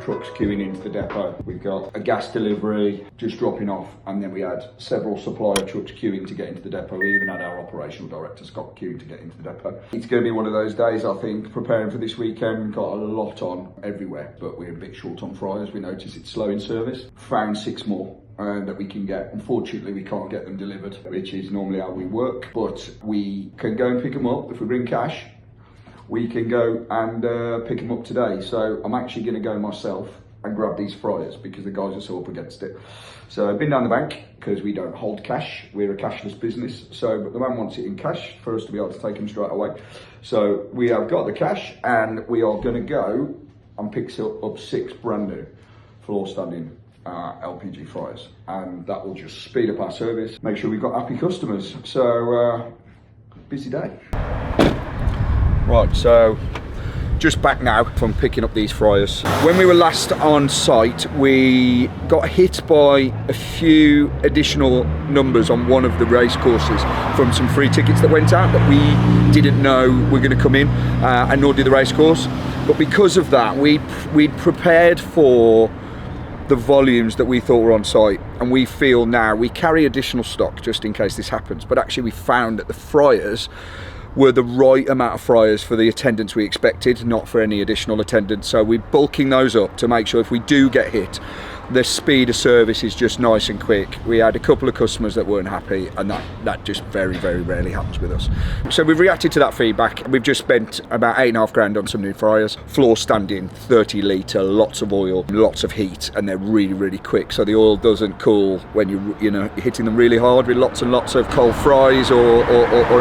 trucks queuing into the depot. We've got a gas delivery just dropping off, and then we had several supplier trucks queuing to get into the depot. We even had our operational director Scott queuing to get into the depot. It's going to be one of those days, I think, preparing for this weekend. Got a lot on everywhere, but we're a bit short on fryers. We notice it's slow in service. Found 6 more that we can get. Unfortunately, we can't get them delivered, which is normally how we work, but we can go and pick them up. If we bring cash, we can go and pick them up today. So I'm actually going to go myself and grab these fryers because the guys are so up against it. So I've been down the bank because we don't hold cash. We're a cashless business. So, but the man wants it in cash for us to be able to take them straight away. So we have got the cash, and we are going to go and pick up 6 brand new floor standing LPG fryers, and that will just speed up our service, make sure we've got happy customers. So busy day. Right, so just back now from picking up these fryers. When we were last on site, we got hit by a few additional numbers on one of the race courses from some free tickets that went out that we didn't know were going to come in, and nor did the race course. But because of that, we'd prepared for the volumes that we thought were on site, and we feel now we carry additional stock just in case this happens. But actually we found that the fryers were the right amount of fryers for the attendance we expected, not for any additional attendance. So we're bulking those up to make sure if we do get hit, the speed of service is just nice and quick. We had a couple of customers that weren't happy, and that just very, very rarely happens with us. So we've reacted to that feedback. We've just spent about £8.5 on some new fryers, floor standing, 30 litre, lots of oil, lots of heat, and they're really, really quick. So the oil doesn't cool when you're hitting them really hard with lots and lots of cold fries or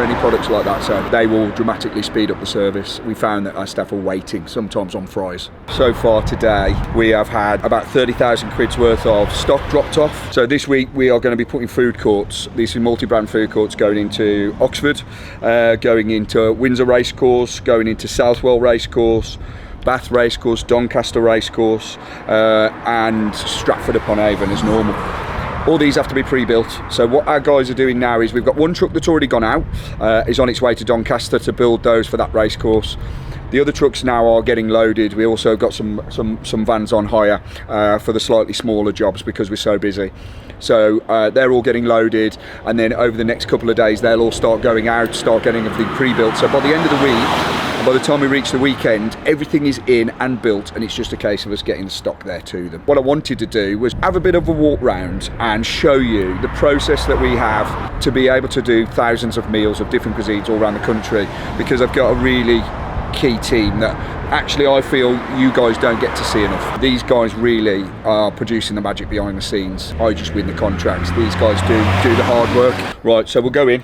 any products like that. So they will dramatically speed up the service. We found that our staff are waiting sometimes on fries. So far today, we have had about 30,000 quid's worth of stock dropped off. So this week we are going to be putting food courts, these are multi-brand food courts, going into Oxford, going into Windsor Racecourse, going into Southwell Racecourse, Bath Racecourse, Doncaster Racecourse, and Stratford upon Avon as normal. All these have to be pre-built. So what our guys are doing now is we've got one truck that's already gone out, is on its way to Doncaster to build those for that racecourse. The other trucks now are getting loaded. We also got some vans on hire for the slightly smaller jobs because we're so busy. So they're all getting loaded, and then over the next couple of days they'll all start going out, start getting everything pre-built. So by the end of the week, by the time we reach the weekend, everything is in and built, and it's just a case of us getting the stock there to them. What I wanted to do was have a bit of a walk round and show you the process that we have to be able to do thousands of meals of different cuisines all around the country, because I've got a really key team that actually I feel you guys don't get to see enough. These guys really are producing the magic behind the scenes. I just win the contracts. These guys do the hard work. Right, so we'll go in.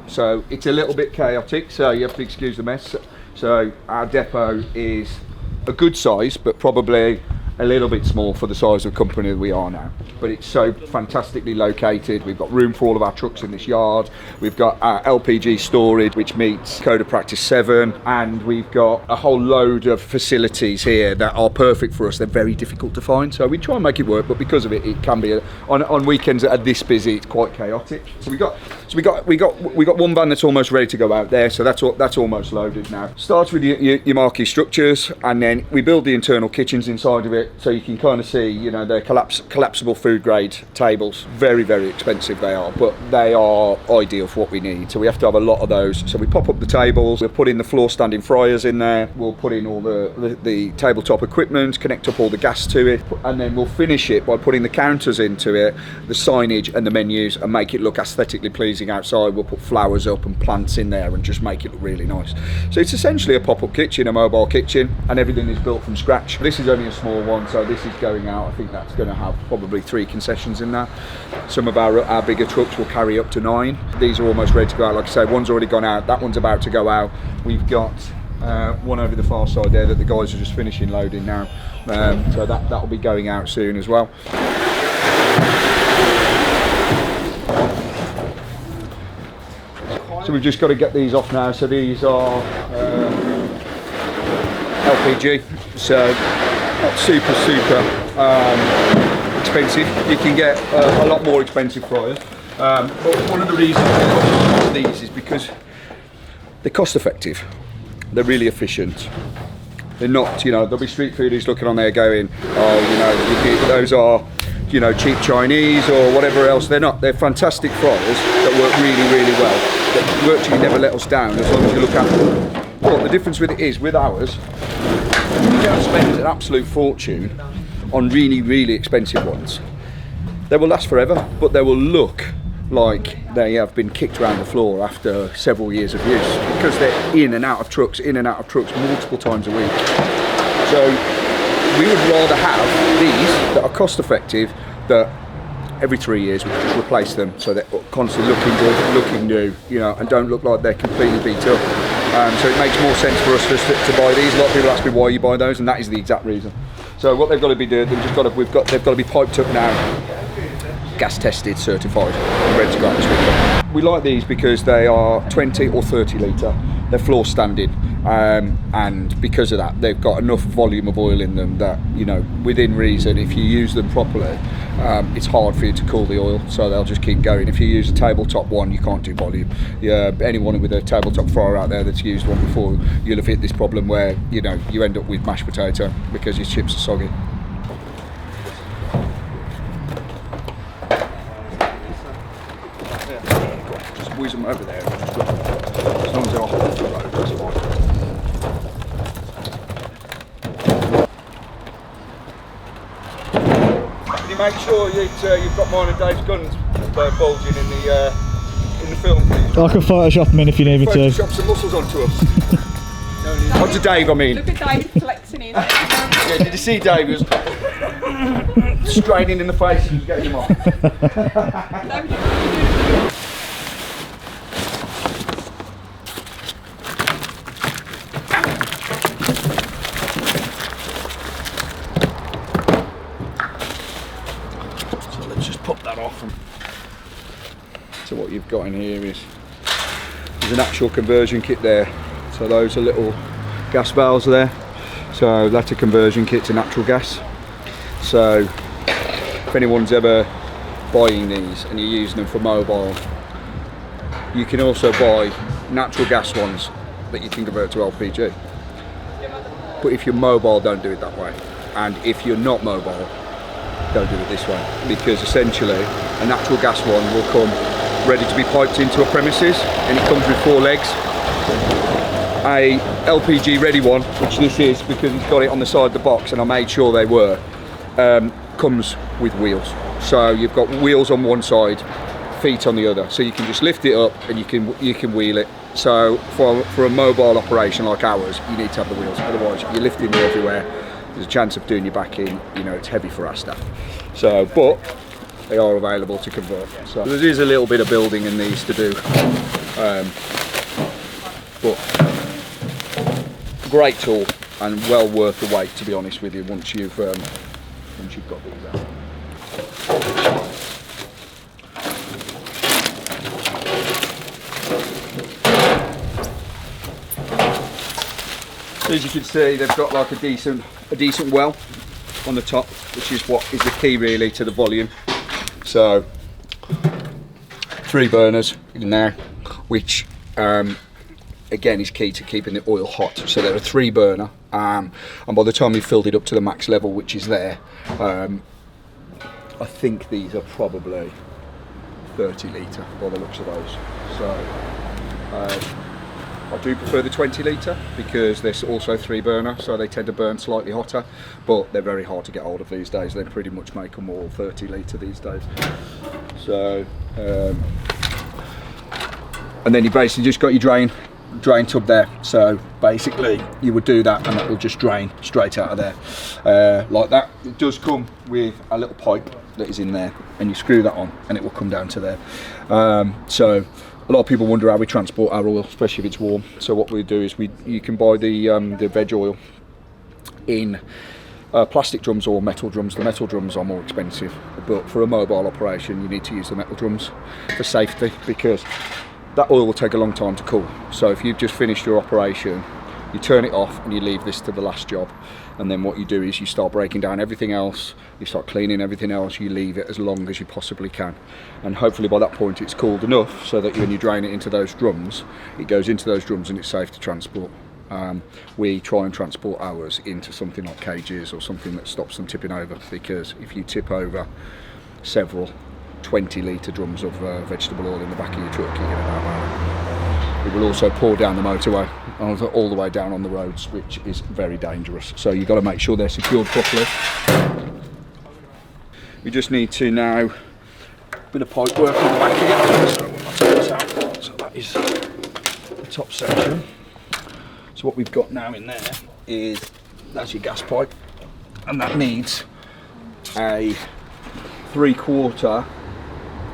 So it's a little bit chaotic, so you have to excuse the mess. So our depot is a good size, but probably a little bit small for the size of company that we are now. But it's so fantastically located. We've got room for all of our trucks in this yard. We've got our LPG storage, which meets Code of Practice 7, and we've got a whole load of facilities here that are perfect for us. They're very difficult to find, so we try and make it work, but because of it, it can be on weekends that are this busy, it's quite chaotic. So we got one van that's almost ready to go out there, so that's almost loaded now. Starts with your marquee structures, and then we build the internal kitchens inside of it, so you can kind of see, they're collapsible food grade tables. Very, very expensive they are, but they are ideal for what we need. So we have to have a lot of those. So we pop up the tables, we'll put in the floor standing fryers in there, we'll put in all the tabletop equipment, connect up all the gas to it, and then we'll finish it by putting the counters into it, the signage and the menus, and make it look aesthetically pleasing outside. We'll put flowers up and plants in there and just make it look really nice. So it's essentially a pop-up kitchen, a mobile kitchen, and everything is built from scratch. This is only a small one, so this is going out. I think that's going to have probably 3 concessions in there. Some of our bigger trucks will carry up to 9. These are almost ready to go out. Like I say, one's already gone out, that one's about to go out. We've got one over the far side there that the guys are just finishing loading now. So that will be going out soon as well. So we've just got to get these off now. So these are LPG, so not super expensive. You can get a lot more expensive fryers, but one of the reasons we use these is because they're cost effective, they're really efficient, They're not, you know, there'll be street foodies looking on there going, oh, you know, those are, you know, cheap Chinese or whatever else. They're not. They're fantastic fryers that work really, really well. That virtually never let us down as long as you look after them. But the difference with it is, with ours, you don't spend an absolute fortune on really, really expensive ones. They will last forever, but they will look like they have been kicked around the floor after several years of use because they're in and out of trucks multiple times a week. So we would rather have these that are cost effective, that every 3 years we just replace them so they're constantly looking good, looking new, you know, and don't look like they're completely beat up. So it makes more sense for us to buy these. A lot of people ask me why you buy those, and that is the exact reason. So what they've got to be doing, they've got to be piped up now, gas tested, certified, and ready to go out this weekend. We like these because they are 20 or 30 litre. They're floor standing, and because of that, they've got enough volume of oil in them that, you know, within reason, if you use them properly, it's hard for you to cool the oil, so they'll just keep going. If you use a tabletop one, you can't do volume. Anyone with a tabletop fryer out there that's used one before, you'll have hit this problem where, you know, you end up with mashed potato because your chips are soggy. Just whiz them over there. As long as they're off the road, that's fine. Can you make sure you've got mine and Dave's guns bulging in the film, please? I can Photoshop them in if you need me to. Photoshop some muscles onto them. Onto Dave, I mean. Look at Dave flexing his head. Yeah, did you see Dave? He was straining in the face and he was getting him off. So let's just pop that off. So what you've got in here is there's an actual conversion kit there. So those are little gas valves there. So that's a conversion kit to natural gas. So if anyone's ever buying these and you're using them for mobile, you can also buy natural gas ones that you can convert to LPG. But if you're mobile, don't do it that way. And if you're not mobile, don't do it this way. Because essentially a natural gas one will come ready to be piped into a premises, and it comes with 4 legs. A LPG ready one, which this is because it's got it on the side of the box and I made sure they were, comes with wheels. So you've got wheels on one side, feet on the other, so you can just lift it up and you can wheel it. So for a mobile operation like ours, you need to have the wheels, otherwise you're lifting it everywhere. There's a chance of doing your back in, you know, it's heavy for our staff. So, but they are available to convert. So there is a little bit of building in these to do, but great tool and well worth the wait, to be honest with you, once you've got these out. As you can see, they've got like a decent well on the top, which is what is the key really to the volume. So 3 burners in there, which again is key to keeping the oil hot. So they're a 3 burner, and by the time you've filled it up to the max level, which is there, I think these are probably 30 litre by the looks of those. So I do prefer the 20 litre because they're also 3 burner, so they tend to burn slightly hotter, but they're very hard to get hold of these days. They pretty much make them all 30 litre these days. So and then you basically just got your drain tub there. So basically you would do that and it will just drain straight out of there like that. It does come with a little pipe that is in there, and you screw that on and it will come down to there. So a lot of people wonder how we transport our oil, especially if it's warm. So what we do is you can buy the veg oil in plastic drums or metal drums. The metal drums are more expensive, but for a mobile operation you need to use the metal drums for safety, because that oil will take a long time to cool. So if you've just finished your operation, you turn it off and you leave this to the last job, and then what you do is you start breaking down everything else, you start cleaning everything else, you leave it as long as you possibly can, and hopefully by that point it's cooled enough so that when you drain it into those drums, it goes into those drums and it's safe to transport. we try and transport ours into something like cages or something that stops them tipping over, because if you tip over several 20-litre drums of vegetable oil in the back of your truck, you're going to have it will also pour down the motorway all the way down on the roads, which is very dangerous. So you've got to make sure they're secured properly. We just need to now bit of pipe work on the back here. So that is the top section. So what we've got now in there is, that's your gas pipe, and that needs a 3/4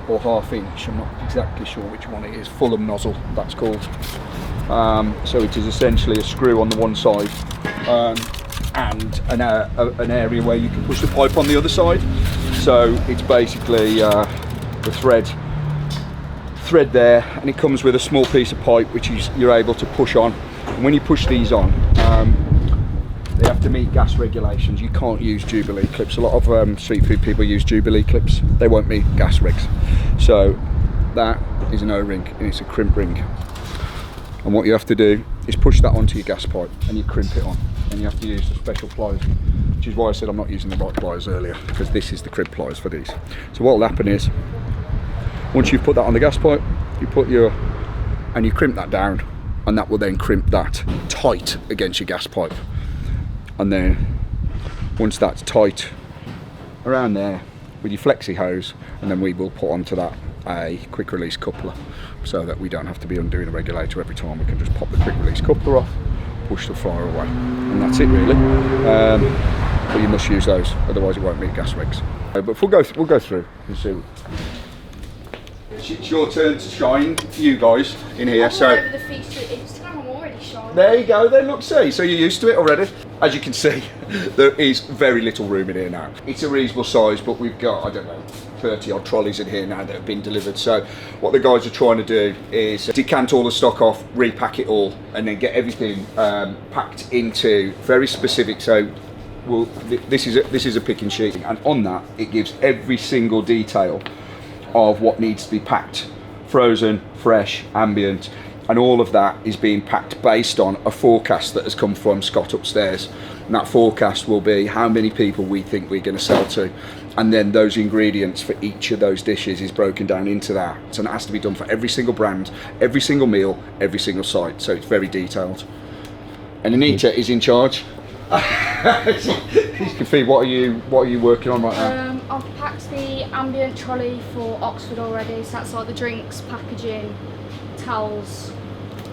or 1/2 inch, I'm not exactly sure which one it is, Fulham nozzle that's called. So it is essentially a screw on the one side and an area where you can push the pipe on the other side. So it's basically the thread there, and it comes with a small piece of pipe which you're able to push on. And when you push these on, they have to meet gas regulations. You can't use Jubilee clips. A lot of street food people use Jubilee clips. They won't meet gas regs. So that is an O-ring, and it's a crimp ring. And what you have to do is push that onto your gas pipe and you crimp it on. And you have to use the special pliers, which is why I said I'm not using the right pliers earlier, because this is the crimp pliers for these. So what will happen is, once you've put that on the gas pipe, you crimp that down, and that will then crimp that tight against your gas pipe. And then once that's tight around there with your flexi hose, and then we will put onto that a quick release coupler, so that we don't have to be undoing a regulator every time. We can just pop the quick release coupler off, push the fryer away, and that's it really. But you must use those, otherwise it won't meet gas regs. But we'll go through and see. It's your turn to shine, you guys in here. So over the feature Instagram, I'm already shining. there you go. Then look, see. So you're used to it already. As you can see, there is very little room in here now. It's a reasonable size, but we've got, I don't know, 30 odd trolleys in here now that have been delivered. So what the guys are trying to do is decant all the stock off, repack it all, and then get everything packed into very specific. So this is a picking sheet, and on that it gives every single detail of what needs to be packed, frozen, fresh, ambient, and all of that is being packed based on a forecast that has come from Scott upstairs. And that forecast will be how many people we think we're going to sell to, and then those ingredients for each of those dishes is broken down into that. So it has to be done for every single brand, every single meal, every single site. So it's very detailed. And Anita is in charge. Kaffi, what are you working on right now? I've packed the ambient trolley for Oxford already, so that's like the drinks, packaging, towels,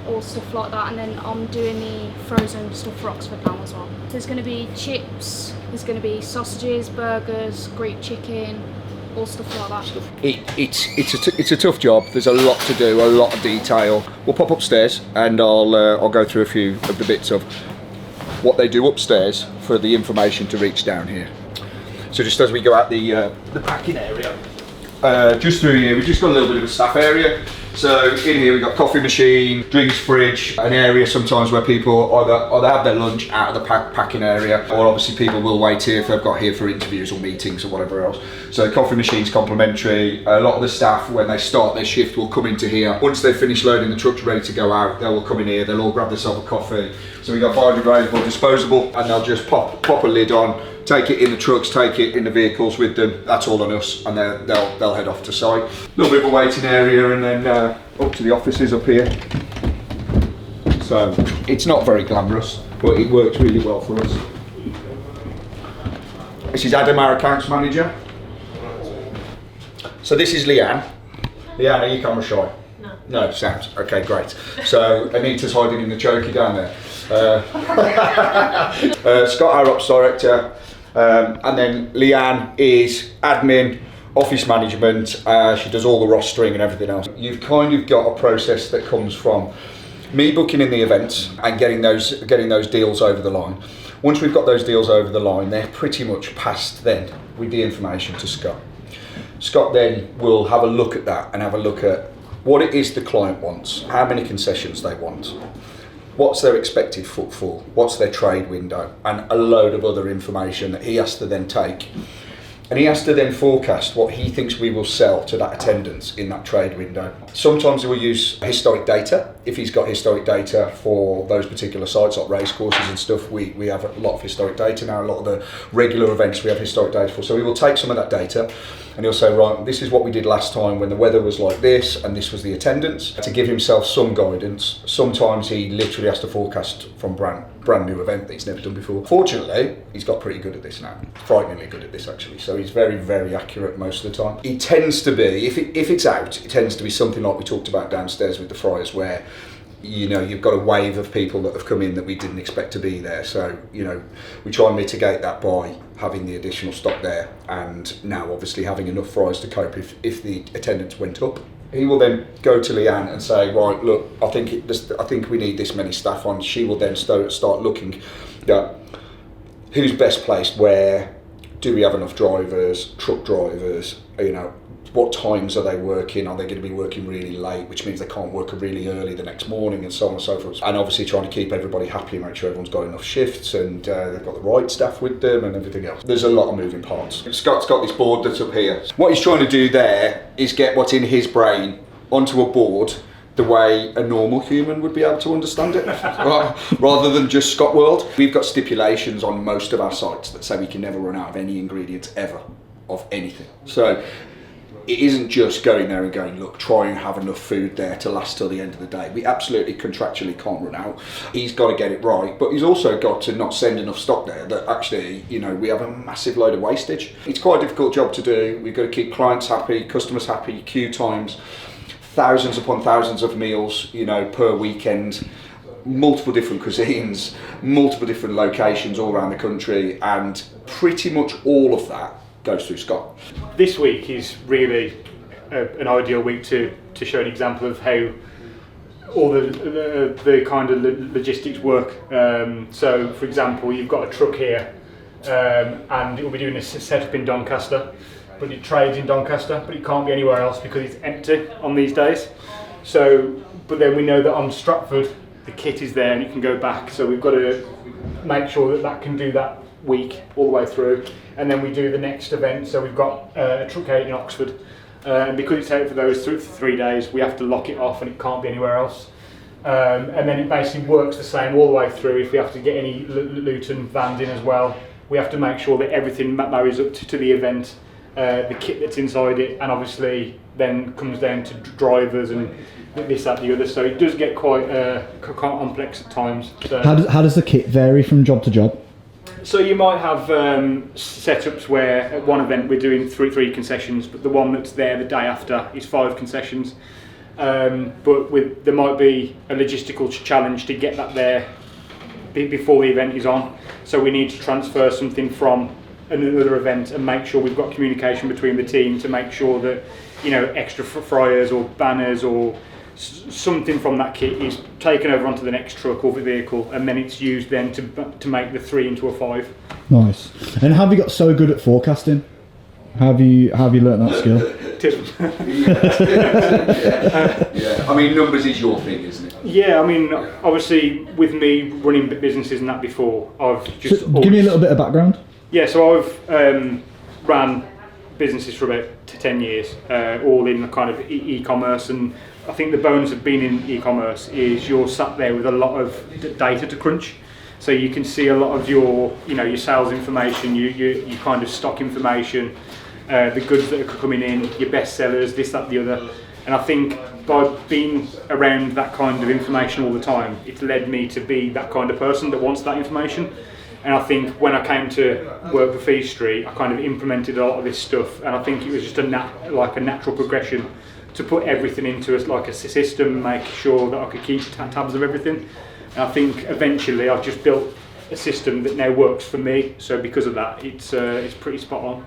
all stuff like that, and then I'm doing the frozen stuff for Oxford now as well. There's going to be chips, there's going to be sausages, burgers, Greek chicken, all stuff like that. It's a tough job. There's a lot to do, a lot of detail. We'll pop upstairs and I'll go through a few of the bits of what they do upstairs for the information to reach down here. So just as we go out the packing area, just through here, we've just got a little bit of a staff area. So in here we've got coffee machine, drinks fridge, an area sometimes where people either have their lunch out of the packing area, or obviously people will wait here if they've got here for interviews or meetings or whatever else. So coffee machine's complimentary. A lot of the staff, when they start their shift, will come into here. Once they've finished loading the trucks ready to go out, they will come in here, they'll all grab themselves a coffee. So we've got biodegradable, disposable, and they'll just pop a lid on, take it in the trucks, take it in the vehicles with them. That's all on us, and they'll head off to site. A little bit of a waiting area, and then up to the offices up here. So it's not very glamorous, but it works really well for us. This is Adam, our accounts manager. So this is Leanne. Leanne, are you camera shy? No. No, sounds okay, great. So Anita's hiding in the chokey down there. Scott, our ops director, and then Leanne is admin, office management. She does all the rostering and everything else. You've kind of got a process that comes from me booking in the events and getting those deals over the line. Once we've got those deals over the line, they're pretty much passed then with the information to Scott. Scott then will have a look at that and have a look at what it is the client wants, how many concessions they want, what's their expected footfall, what's their trade window, and a load of other information that he has to then take and he has to then forecast what he thinks we will sell to that attendance in that trade window. Sometimes he will use historic data. If he's got historic data for those particular sites like racecourses and stuff, we have a lot of historic data now. A lot of the regular events we have historic data for. So he will take some of that data and he'll say, right, this is what we did last time when the weather was like this and this was the attendance, to give himself some guidance. Sometimes he literally has to forecast from brand new event that he's never done before. Fortunately, he's got pretty good at this now. Frighteningly good at this, actually. So he's very, very accurate most of the time. It tends to be, if it's out, it tends to be something like we talked about downstairs with the fryers, where you've got a wave of people that have come in that we didn't expect to be there. So, we try and mitigate that by having the additional stock there, and now obviously having enough fryers to cope if the attendance went up. He will then go to Leanne and say, right, look, I think we need this many staff on. She will then start looking at who's best placed where. Do we have enough drivers, truck drivers, what times are they working? Are they going to be working really late, which means they can't work really early the next morning, and so on and so forth. And obviously trying to keep everybody happy, make sure everyone's got enough shifts and they've got the right staff with them and everything else. There's a lot of moving parts. Scott's got this board that's up here. What he's trying to do there is get what's in his brain onto a board the way a normal human would be able to understand it, right? Rather than just Scott World. We've got stipulations on most of our sites that say we can never run out of any ingredients ever, of anything. So it isn't just going there and going, look, try and have enough food there to last till the end of the day. We absolutely contractually can't run out. He's got to get it right, but he's also got to not send enough stock there that actually, we have a massive load of wastage. It's quite a difficult job to do. We've got to keep clients happy, customers happy, queue times, thousands upon thousands of meals, per weekend, multiple different cuisines, multiple different locations all around the country, and pretty much all of that goes through Scott. This week is really an ideal week to show an example of how all the kind of logistics work. So, for example, you've got a truck here, and it will be doing a setup in Doncaster, but it trades in Doncaster, but it can't be anywhere else because it's empty on these days. So, but then we know that on Stratford, the kit is there and it can go back. So we've got to make sure that can do that week all the way through. And then we do the next event. So we've got a truck out in Oxford. And because it's out for those 3 days, we have to lock it off and it can't be anywhere else. And then it basically works the same all the way through. If we have to get any Luton vans in as well, we have to make sure that everything marries up to the event. The kit that's inside it, and obviously then comes down to drivers and this, that, the other. So it does get quite complex at times. So how does the kit vary from job to job? So you might have setups where at one event we're doing three concessions, but the one that's there the day after is 5 concessions. But there might be a logistical challenge to get that there before the event is on. So we need to transfer something from another event and make sure we've got communication between the team to make sure that extra fryers or banners or something from that kit is taken over onto the next truck or vehicle, and then it's used then to make the 3 into a 5. Nice. And have you got so good at forecasting? How have you learnt that skill? Yeah. I mean, numbers is your thing, isn't it? Yeah, I mean, obviously with me running businesses and that before, I've just give me a little bit of background. Yeah, so I've ran businesses for about 10 years, all in kind of e-commerce, and I think the bonus of being in e-commerce is you're sat there with a lot of data to crunch. So you can see a lot of your sales information, your kind of stock information, the goods that are coming in, your best sellers, this, that, the other. And I think by being around that kind of information all the time, it's led me to be that kind of person that wants that information. And I think when I came to work for Fee Street, I kind of implemented a lot of this stuff, and I think it was just a natural progression to put everything into a system, make sure that I could keep tabs of everything. And I think eventually I've just built a system that now works for me. So because of that, it's pretty spot on.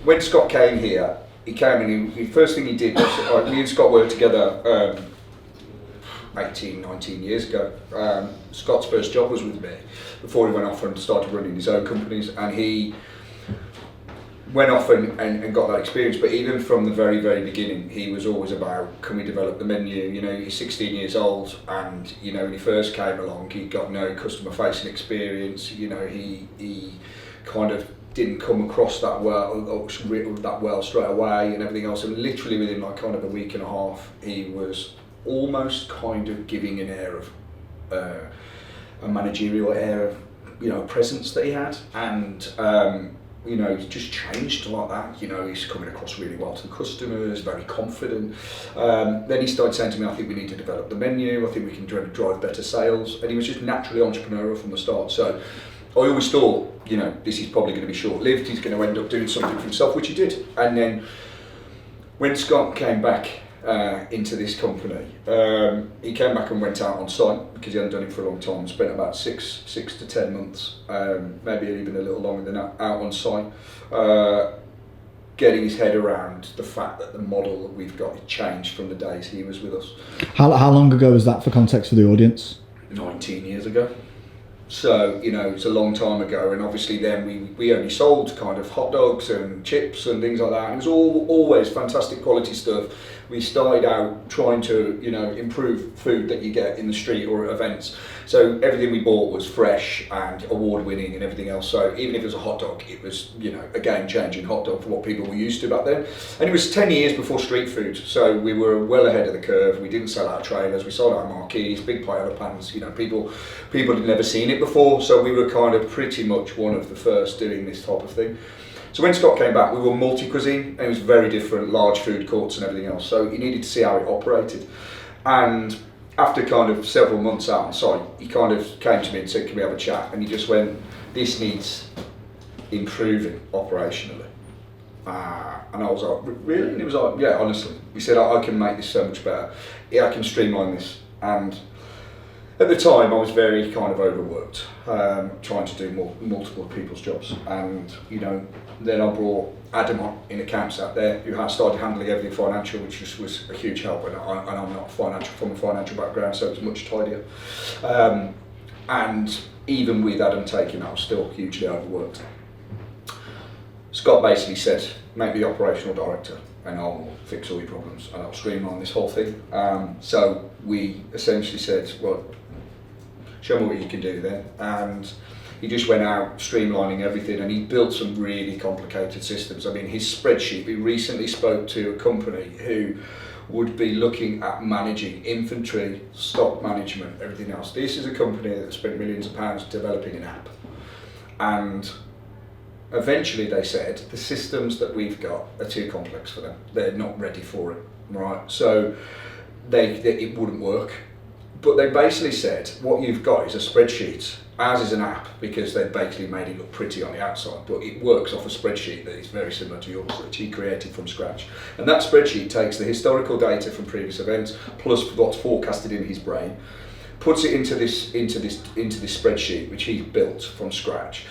When Scott came here, he came and the first thing he did was, me and Scott worked together 18, 19 years ago. Scott's first job was with me before he went off and started running his own companies, and he went off and got that experience. But even from the very, very beginning, he was always about, can we develop the menu? He's 16 years old, and when he first came along, he got no customer facing experience. He kind of didn't come across that well straight away and everything else. And literally within like kind of a week and a half, he was almost kind of giving an air of a managerial air of, you know, presence that he had, and you know, he's just changed like that. You know, he's coming across really well to the customers, very confident. Then he started saying to me, I think we need to develop the menu, I think we can drive better sales, and he was just naturally entrepreneurial from the start. So I always thought, you know, this is probably going to be short-lived, he's going to end up doing something for himself, which he did. And then when Scott came back into this company, he came back and went out on site, because he hadn't done it for a long time, spent about six to 10 months, maybe even a little longer than that, out on site, getting his head around the fact that the model that we've got had changed from the days he was with us. How long ago was that, for context for the audience? 19 years ago. So, you know, it's a long time ago, and obviously then we only sold kind of hot dogs and chips and things like that, and it was always fantastic quality stuff. We started out trying to, you know, improve food that you get in the street or at events. So everything we bought was fresh and award-winning and everything else. So even if it was a hot dog, it was, you know, a game-changing hot dog for what people were used to back then. And it was 10 years before street food, so we were well ahead of the curve. We didn't sell our trailers, we sold our marquees, big paella pans. You know, people had never seen it before, so we were kind of pretty much one of the first doing this type of thing. So when Scott came back, we were multi-cuisine, and it was very different, large food courts and everything else. So he needed to see how it operated. And after kind of several months out on site, he kind of came to me and said, can we have a chat? And he just went, this needs improving operationally. And I was like, really? And he was like, yeah, honestly. He said, I can make this so much better. Yeah, I can streamline this. And at the time, I was very kind of overworked, trying to do multiple people's jobs. And, you know, then I brought Adam on in accounts out there, who started handling everything financial, which was a huge help. And I'm not from a financial background, so it's much tidier. And even with Adam taking that, I was still hugely overworked. Scott basically said, make me the operational director, and I'll fix all your problems, and I'll streamline this whole thing. So we essentially said, well, show me what you can do then. And he just went out streamlining everything, and he built some really complicated systems. I mean, his spreadsheet, we recently spoke to a company who would be looking at managing inventory, stock management, everything else. This is a company that spent millions of pounds developing an app. And eventually they said, the systems that we've got are too complex for them. They're not ready for it, right? So it wouldn't work. But they basically said, what you've got is a spreadsheet. Ours is an app, because they basically made it look pretty on the outside, but it works off a spreadsheet that is very similar to yours, which he created from scratch. And that spreadsheet takes the historical data from previous events, plus what's forecasted in his brain, puts it into this spreadsheet, which he built from scratch.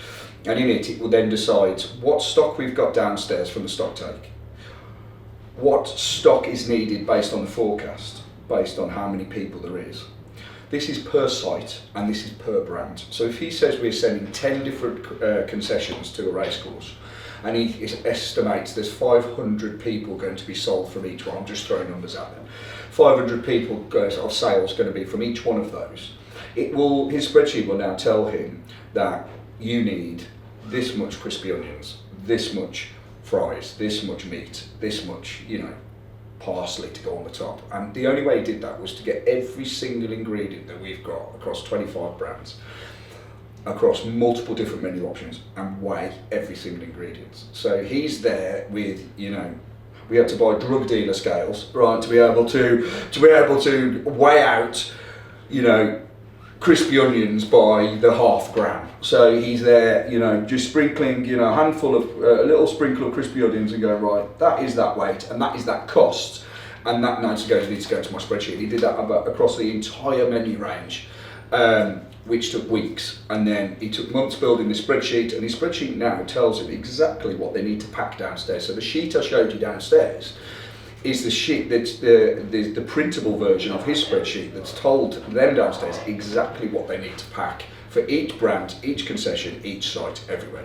And in it will then decide what stock we've got downstairs from the stock take, what stock is needed based on the forecast, based on how many people there is. This is per site, and this is per brand. So if he says we're sending 10 different concessions to a racecourse, and he estimates there's 500 people going to be sold from each one, I'm just throwing numbers out there, 500 people of sales going to be from each one of those, his spreadsheet will now tell him that you need this much crispy onions, this much fries, this much meat, this much, you know, parsley to go on the top. And the only way he did that was to get every single ingredient that we've got across 25 brands, across multiple different menu options, and weigh every single ingredient. So he's there with, you know, we had to buy drug dealer scales, right, to be able to weigh out, you know, crispy onions by the half gram. So he's there, you know, just sprinkling, you know, a little sprinkle of crispy onions and going, right, that is that weight and that is that cost, and that needs to go into my spreadsheet. He did that across the entire menu range, which took weeks, and then he took months building the spreadsheet, and his spreadsheet now tells him exactly what they need to pack downstairs. So the sheet I showed you downstairs is the sheet that's the printable version of his spreadsheet that's told them downstairs exactly what they need to pack for each brand, each concession, each site, everywhere.